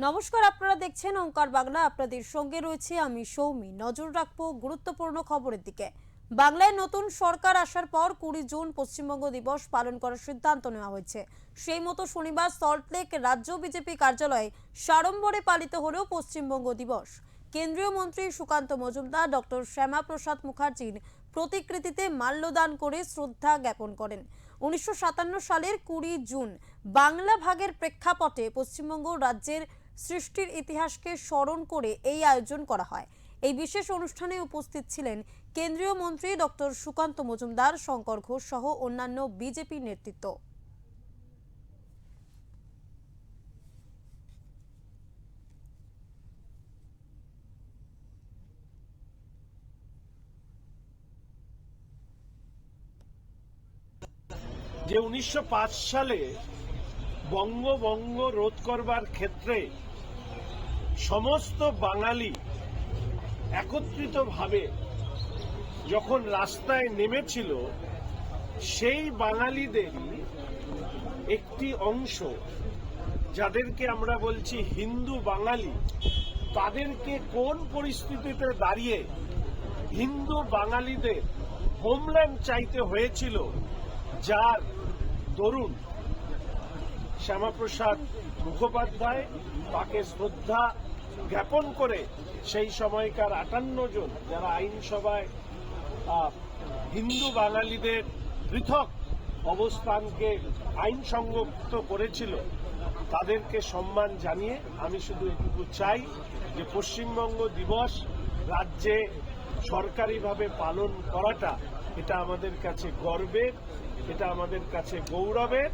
নমস্কার, আপনারা দেখছেন ওঙ্কার বাংলা। আপনাদের সঙ্গে রয়েছে আমি সৌমি। নজর রাখবো গুরুত্বপূর্ণ খবরের দিকে। বাংলায় নতুন সরকার আসার পর 20 জুন পশ্চিমবঙ্গ দিবস পালন করার সিদ্ধান্ত নেওয়া হয়েছে। সেই মতো শনিবার সল্টলেক রাজ্য বিজেপি কার্যালয়ে সাড়ম্বরে পালিত হলো পশ্চিমবঙ্গ দিবস। কেন্দ্রীয় মন্ত্রী সুকান্ত মজুমদার ডক্টর শ্যামাপ্রসাদ মুখার্জির প্রতিকৃতিতে মাল্যদান করে শ্রদ্ধা জ্ঞাপন করেন। 1957 সালের 20 জুন বাংলা ভাগের প্রেক্ষাপটে পশ্চিমবঙ্গ রাজ্যের সৃষ্টির ইতিহাসকে স্মরণ করে এই আয়োজন করা হয়। এই বিশেষ অনুষ্ঠানে উপস্থিত ছিলেন কেন্দ্রীয় মন্ত্রী ডক্টর সুকান্ত মজুমদার, শঙ্কর ঘোষ সহ অন্যান্য বিজেপি নেতৃত্ব। যে 1905 সালে বঙ্গভঙ্গ রোধ করবার ক্ষেত্রে সমস্ত বাঙালি একত্রিতভাবে যখন রাস্তায় নেমেছিল, সেই বাঙালিদেরই একটি অংশ, যাদেরকে আমরা বলছি হিন্দু বাঙালি, তাদেরকে কোন পরিস্থিতিতে দাঁড়িয়ে হিন্দু বাঙালিদের হোমল্যান্ড চাইতে হয়েছিল, যার দরুন শ্যামাপ্রসাদ মুখোপাধ্যায় তাকে শ্রদ্ধা জ্ঞাপন করে সেই সময়কার 58 জন যারা আইনসভায় হিন্দু বাঙালিদের পৃথক অবস্থানকে আইনসঙ্গত করেছিল, তাদেরকে সম্মান জানিয়ে আমি শুধু এটুকু চাই যে পশ্চিমবঙ্গ দিবস রাজ্যে সরকারিভাবে পালন করাটা এটা আমাদের কাছে গর্বের, এটা আমাদের কাছে গৌরবের।